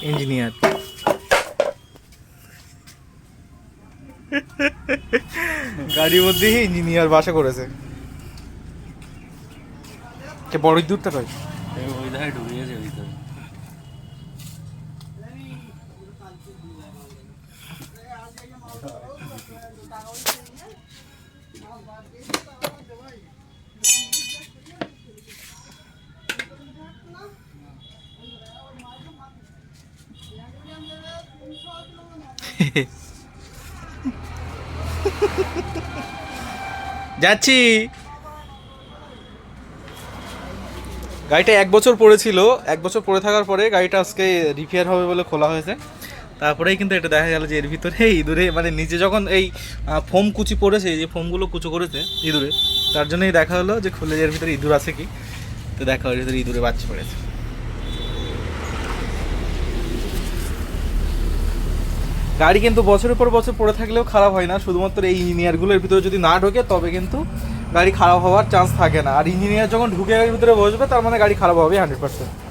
Engineer গাড়ির মধ্যেই engineer বাসা করেছে। কে বড় দূরটা কই ওই ধারে ঢুকে গেছে ভিতরে। যাচ্ছি। গাড়িটা 1 বছর পড়েছিল, 1 বছর পড়ে থাকার পরে গাড়িটা আজকে রিপেয়ার হবে বলে খোলা হয়েছে। তারপরেই কিন্তু এটা দেখা গেল যে এর ভিতরে ইঁদুরে মানে নিচে যখন এই ফোম কুচি পড়েছে, এই যে ফোমগুলো কুচো করেছে ইঁদুরে, তার জন্যই দেখা হলো যে খুলে এর ভিতরে ইঁদুর আছে কি। তো দেখা হলো ভিতরে ইঁদুরে বাচ্চা পড়েছে। গাড়ি কিন্তু বছরের পর বছর পড়ে থাকলেও খারাপ হয় না, শুধুমাত্র এই ইঞ্জিনিয়ারগুলোর ভিতরে যদি না ঢোকে তবে কিন্তু গাড়ি খারাপ হওয়ার চান্স থাকে না। আর ইঞ্জিনিয়ার যখন ঢুকে গাড়ির ভিতরে বসবে তার মানে গাড়ি খারাপ হবে 100%।